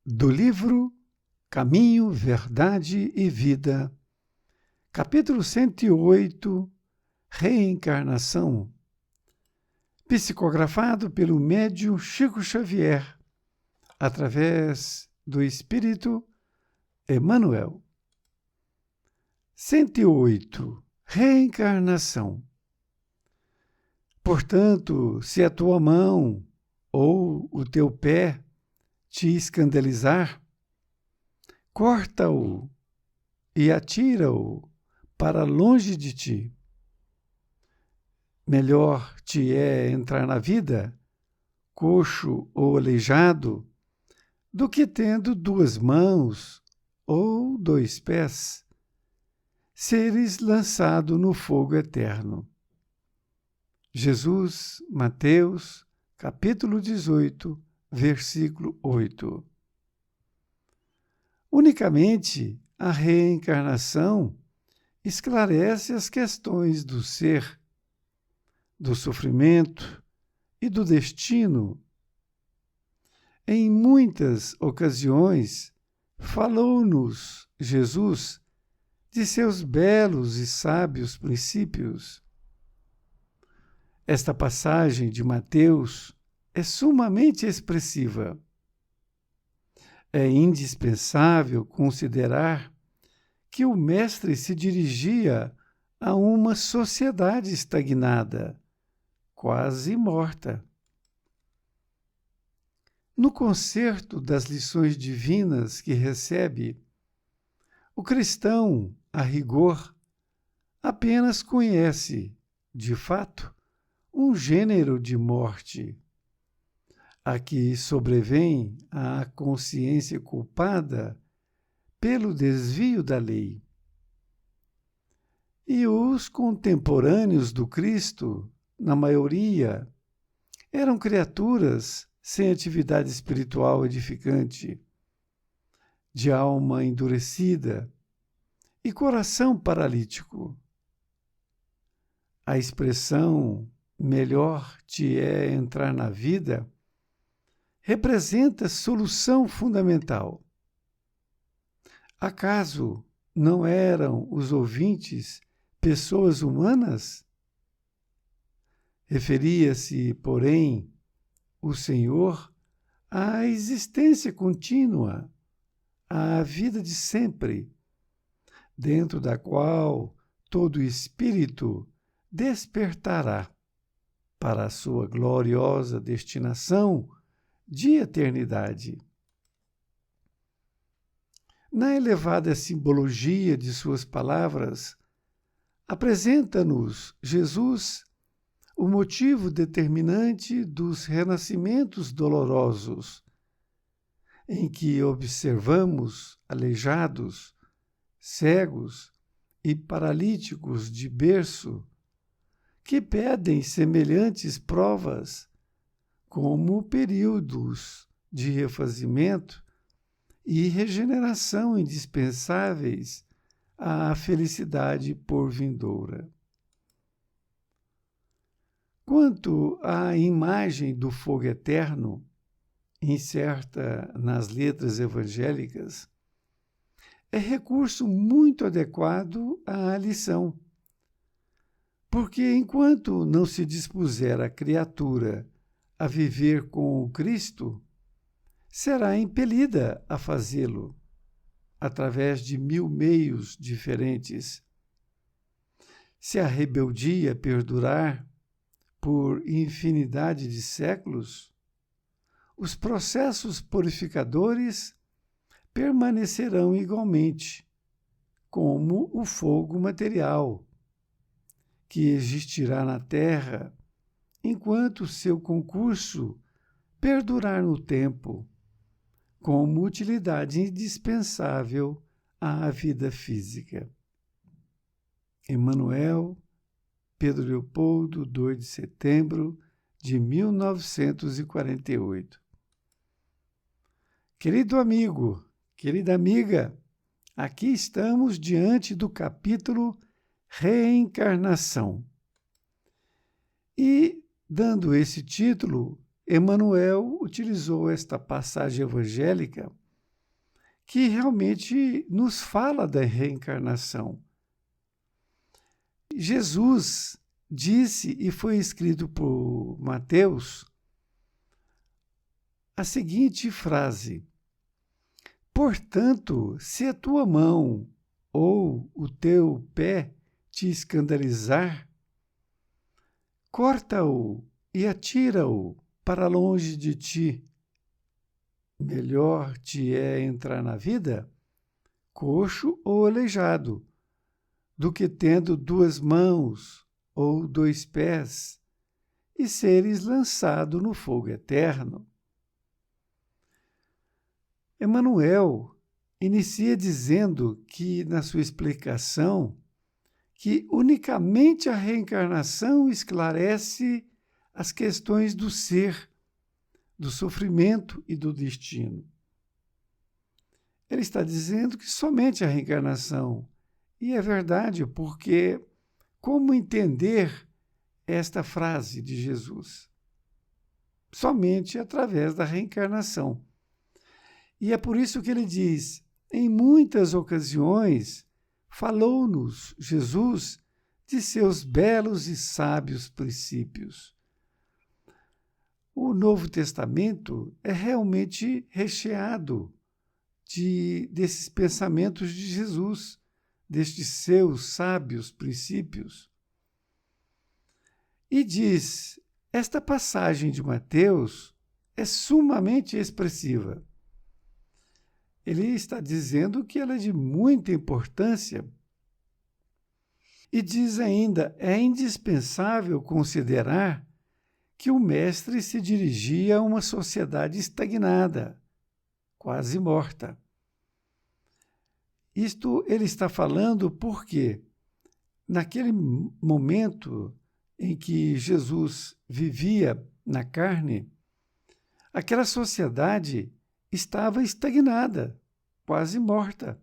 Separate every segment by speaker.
Speaker 1: Do livro Caminho, Verdade e Vida, capítulo 108, Reencarnação, psicografado pelo médium Chico Xavier, através do Espírito Emmanuel. 108. Reencarnação. Portanto, se a tua mão ou o teu pé te escandalizar, corta-o e atira-o para longe de ti. Melhor te é entrar na vida, coxo ou aleijado, do que tendo duas mãos ou dois pés, seres lançado no fogo eterno. Jesus, Mateus, capítulo 18, versículo 8. Unicamente a reencarnação esclarece as questões do ser, do sofrimento e do destino. Em muitas ocasiões, falou-nos Jesus de seus belos e sábios princípios. Esta passagem de Mateus é sumamente expressiva. É indispensável considerar que o Mestre se dirigia a uma sociedade estagnada, quase morta. No concerto das lições divinas que recebe, o cristão, a rigor, apenas conhece, de fato, um gênero de morte, a que sobrevém a consciência culpada pelo desvio da lei. E os contemporâneos do Cristo, na maioria, eram criaturas sem atividade espiritual edificante, de alma endurecida e coração paralítico. A expressão melhor te é entrar na vida representa solução fundamental. Acaso não eram os ouvintes pessoas humanas? Referia-se, porém, o Senhor à existência contínua, à vida de sempre, dentro da qual todo espírito despertará para a sua gloriosa destinação de eternidade. Na elevada simbologia de suas palavras, apresenta-nos Jesus o motivo determinante dos renascimentos dolorosos, em que observamos aleijados, cegos e paralíticos de berço, que pedem semelhantes provas, como períodos de refazimento e regeneração indispensáveis à felicidade por vindoura. Quanto à imagem do fogo eterno, incerta nas letras evangélicas, é recurso muito adequado à lição, porque enquanto não se dispuser a criatura a viver com o Cristo, será impelida a fazê-lo, através de 1000 meios diferentes. Se a rebeldia perdurar por infinidade de séculos, os processos purificadores permanecerão igualmente, como o fogo material, que existirá na Terra enquanto seu concurso perdurar no tempo, como utilidade indispensável à vida física. Emmanuel, Pedro Leopoldo, 2 de setembro de 1948. Querido amigo, querida amiga, aqui estamos diante do capítulo Reencarnação. E, dando esse título, Emmanuel utilizou esta passagem evangélica que realmente nos fala da reencarnação. Jesus disse, e foi escrito por Mateus, a seguinte frase: portanto, se a tua mão ou o teu pé te escandalizar, corta-o e atira-o para longe de ti. Melhor te é entrar na vida, coxo ou aleijado, do que tendo 2 mãos ou 2 pés e seres lançado no fogo eterno. Emmanuel inicia dizendo que, na sua explicação, que unicamente a reencarnação esclarece as questões do ser, do sofrimento e do destino. Ele está dizendo que somente a reencarnação, e é verdade, porque como entender esta frase de Jesus? Somente através da reencarnação. E é por isso que ele diz, em muitas ocasiões, falou-nos Jesus de seus belos e sábios princípios. O Novo Testamento é realmente recheado desses pensamentos de Jesus, destes seus sábios princípios. E diz, esta passagem de Mateus é sumamente expressiva. Ele está dizendo que ela é de muita importância e diz ainda, é indispensável considerar que o mestre se dirigia a uma sociedade estagnada, quase morta. Isto ele está falando porque, naquele momento em que Jesus vivia na carne, aquela sociedade estava estagnada, quase morta.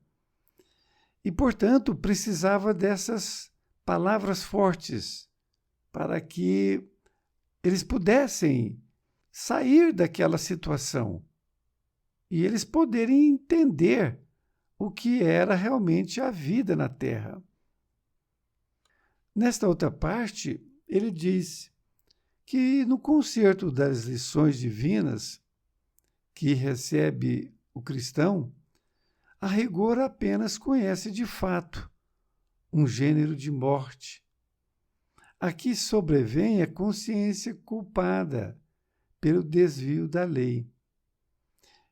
Speaker 1: E, portanto, precisava dessas palavras fortes para que eles pudessem sair daquela situação e eles poderem entender o que era realmente a vida na Terra. Nesta outra parte, ele diz que no concerto das lições divinas que recebe o cristão, a rigor apenas conhece de fato um gênero de morte. Aqui sobrevém a consciência culpada pelo desvio da lei.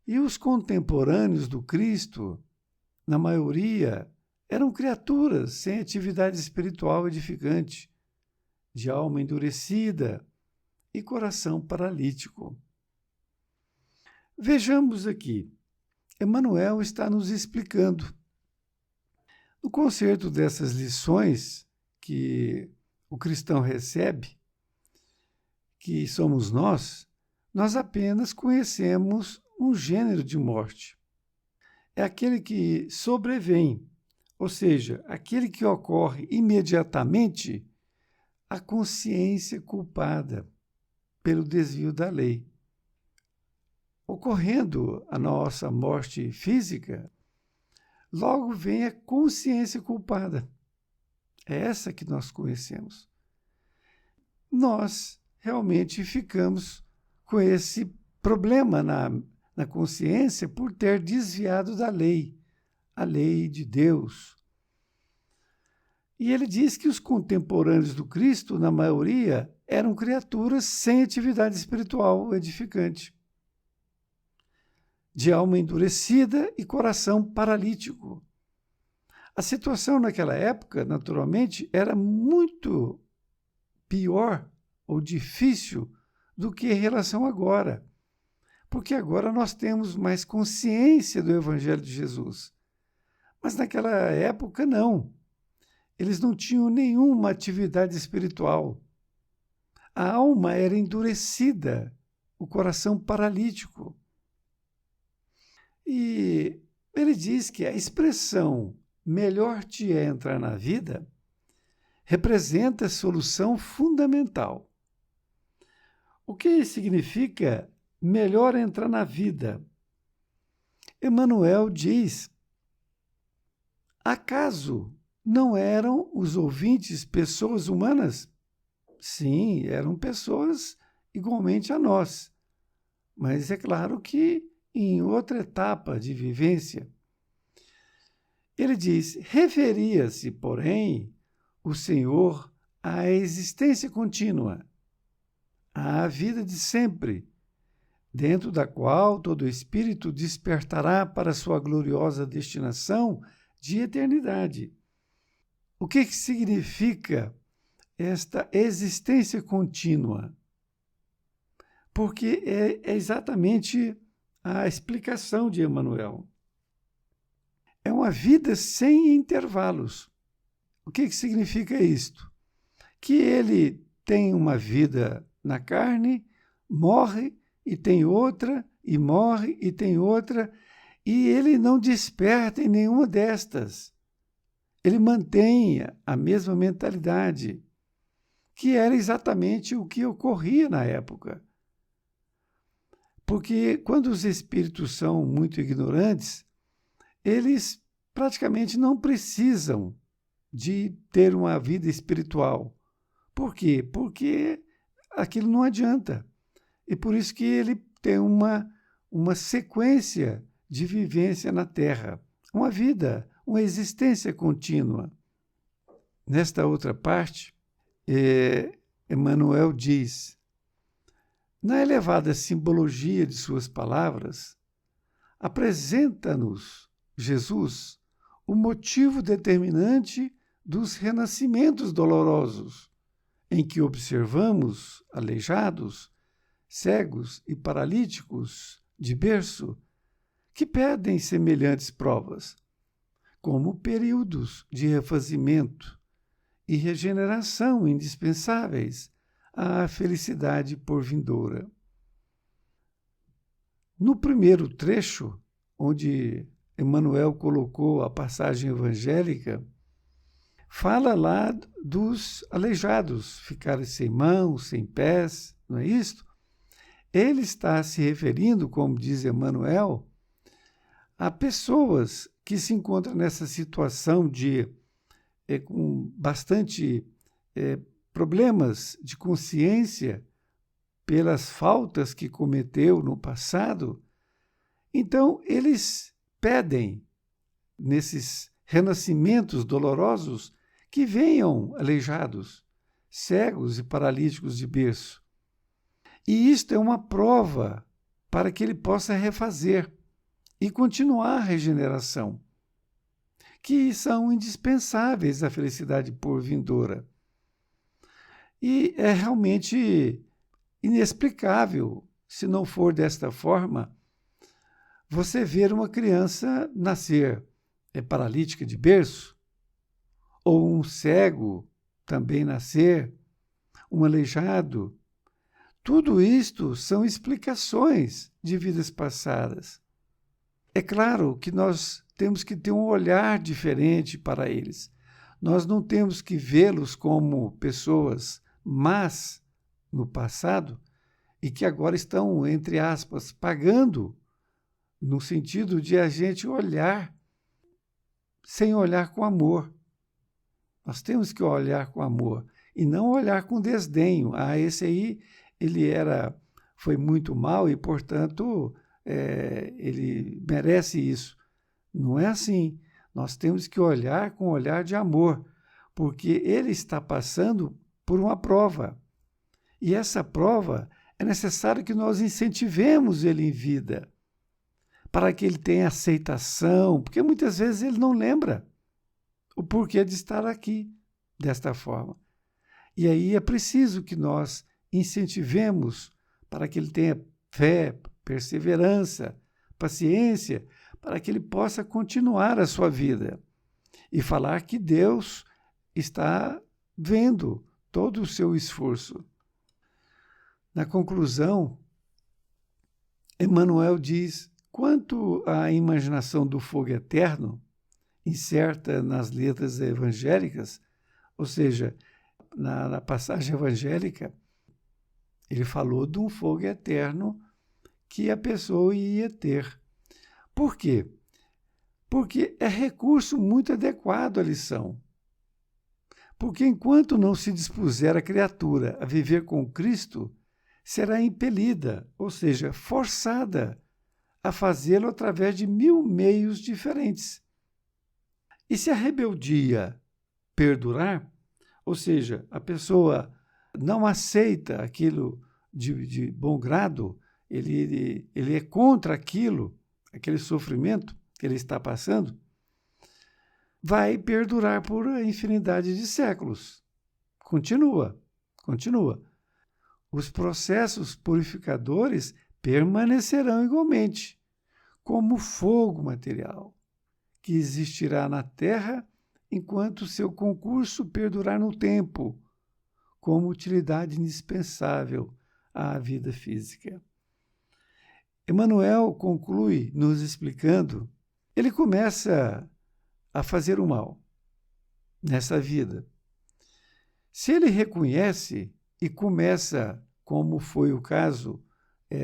Speaker 1: E os contemporâneos do Cristo, na maioria, eram criaturas sem atividade espiritual edificante, de alma endurecida e coração paralítico. Vejamos aqui, Emmanuel está nos explicando. No concerto dessas lições que o cristão recebe, que somos nós apenas conhecemos um gênero de morte. É aquele que sobrevém, ou seja, aquele que ocorre imediatamente à consciência culpada pelo desvio da lei. Ocorrendo a nossa morte física, logo vem a consciência culpada. É essa que nós conhecemos. Nós realmente ficamos com esse problema na consciência por ter desviado da lei, a lei de Deus. E ele diz que os contemporâneos do Cristo, na maioria, eram criaturas sem atividade espiritual edificante, de alma endurecida e coração paralítico. A situação naquela época, naturalmente, era muito pior ou difícil do que em relação agora, porque agora nós temos mais consciência do Evangelho de Jesus. Mas naquela época, não. Eles não tinham nenhuma atividade espiritual. A alma era endurecida, o coração paralítico. E ele diz que a expressão melhor te é entrar na vida representa a solução fundamental. O que significa melhor entrar na vida? Emmanuel diz: acaso não eram os ouvintes pessoas humanas? Sim, eram pessoas igualmente a nós, mas é claro que em outra etapa de vivência. Ele diz: referia-se, porém, o Senhor à existência contínua, à vida de sempre, dentro da qual todo espírito despertará para sua gloriosa destinação de eternidade. O que significa esta existência contínua? Porque é exatamente a explicação de Emmanuel. É uma vida sem intervalos. O que significa isto? Que ele tem uma vida na carne, morre e tem outra, e morre e tem outra, e ele não desperta em nenhuma destas. Ele mantém a mesma mentalidade, que era exatamente o que ocorria na época. Porque quando os espíritos são muito ignorantes, eles praticamente não precisam de ter uma vida espiritual. Por quê? Porque aquilo não adianta. E por isso que ele tem uma sequência de vivência na Terra, uma vida, uma existência contínua. Nesta outra parte, Emmanuel diz: na elevada simbologia de suas palavras, apresenta-nos Jesus o motivo determinante dos renascimentos dolorosos, em que observamos aleijados, cegos e paralíticos de berço, que pedem semelhantes provas, como períodos de refazimento e regeneração indispensáveis à felicidade por vindoura. No primeiro trecho, onde Emmanuel colocou a passagem evangélica, fala lá dos aleijados, ficarem sem mãos, sem pés, não é isto? Ele está se referindo, como diz Emmanuel, a pessoas que se encontram nessa situação de com bastante problemas de consciência pelas faltas que cometeu no passado. Então, eles pedem, nesses renascimentos dolorosos, que venham aleijados, cegos e paralíticos de berço. E isto é uma prova para que ele possa refazer e continuar a regeneração, que são indispensáveis à felicidade por vindoura. E é realmente inexplicável, se não for desta forma, você ver uma criança nascer paralítica de berço, ou um cego também nascer, um aleijado. Tudo isto são explicações de vidas passadas. É claro que nós temos que ter um olhar diferente para eles. Nós não temos que vê-los como pessoas más no passado e que agora estão, entre aspas, pagando, no sentido de a gente olhar sem olhar com amor. Nós temos que olhar com amor e não olhar com desdenho. Ah, esse aí, foi muito mal e, portanto, ele merece isso. Não é assim. Nós temos que olhar com um olhar de amor, porque ele está passando por uma prova. E essa prova é necessário que nós incentivemos ele em vida, para que ele tenha aceitação, porque muitas vezes ele não lembra o porquê de estar aqui desta forma. E aí é preciso que nós incentivemos para que ele tenha fé, perseverança, paciência, para que ele possa continuar a sua vida e falar que Deus está vendo todo o seu esforço. Na conclusão, Emmanuel diz: quanto à imaginação do fogo eterno, incerta nas letras evangélicas, ou seja, na passagem evangélica, ele falou de um fogo eterno que a pessoa ia ter. Por quê? Porque é recurso muito adequado à lição. Porque enquanto não se dispuser a criatura a viver com Cristo, será impelida, ou seja, forçada a fazê-lo através de 1000 meios diferentes. E se a rebeldia perdurar, ou seja, a pessoa não aceita aquilo de bom grado, ele é contra aquilo, aquele sofrimento que ele está passando, vai perdurar por a infinidade de séculos. Continua. Os processos purificadores permanecerão igualmente, como fogo material, que existirá na Terra enquanto seu concurso perdurar no tempo, como utilidade indispensável à vida física. Emmanuel conclui nos explicando, ele começa a fazer o mal nessa vida. Se ele reconhece e começa, como foi o caso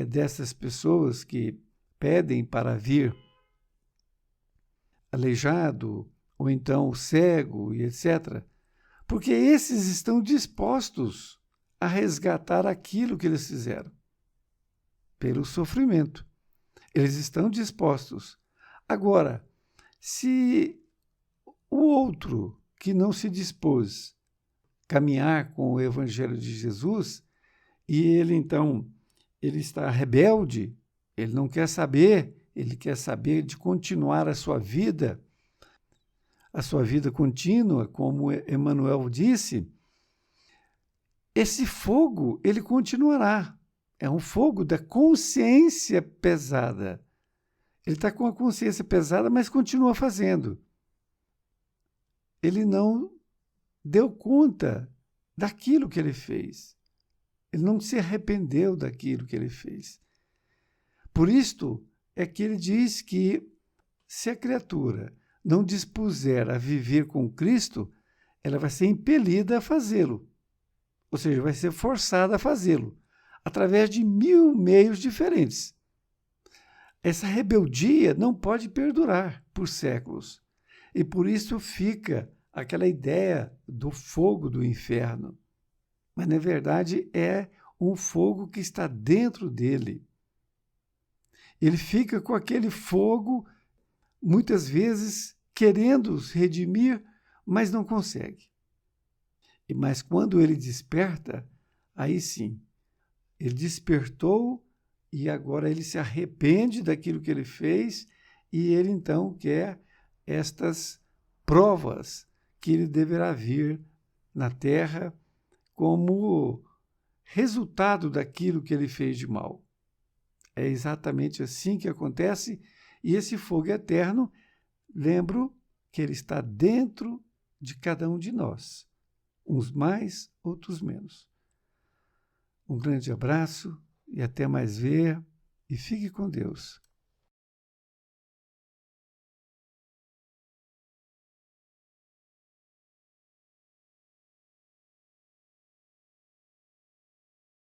Speaker 1: dessas pessoas que pedem para vir aleijado, ou então cego, e etc., porque esses estão dispostos a resgatar aquilo que eles fizeram, pelo sofrimento. Eles estão dispostos. Agora, se o outro que não se dispôs a caminhar com o Evangelho de Jesus, e ele então ele está rebelde, ele não quer saber, ele quer saber de continuar a sua vida contínua, como Emmanuel disse, esse fogo, ele continuará. É um fogo da consciência pesada. Ele está com a consciência pesada, mas continua fazendo. Ele não deu conta daquilo que ele fez. Ele não se arrependeu daquilo que ele fez. Por isto é que ele diz que se a criatura não dispuser a viver com Cristo, ela vai ser impelida a fazê-lo. Ou seja, vai ser forçada a fazê-lo, através de 1000 meios diferentes. Essa rebeldia não pode perdurar por séculos. E por isso fica aquela ideia do fogo do inferno. Mas, na verdade, é um fogo que está dentro dele. Ele fica com aquele fogo, muitas vezes, querendo se redimir, mas não consegue. Mas quando ele desperta, aí sim, ele despertou e agora ele se arrepende daquilo que ele fez e ele então quer estas provas que ele deverá vir na Terra como resultado daquilo que ele fez de mal. É exatamente assim que acontece, e esse fogo eterno, lembro que ele está dentro de cada um de nós, uns mais, outros menos. Um grande abraço e até mais ver, e fique com Deus.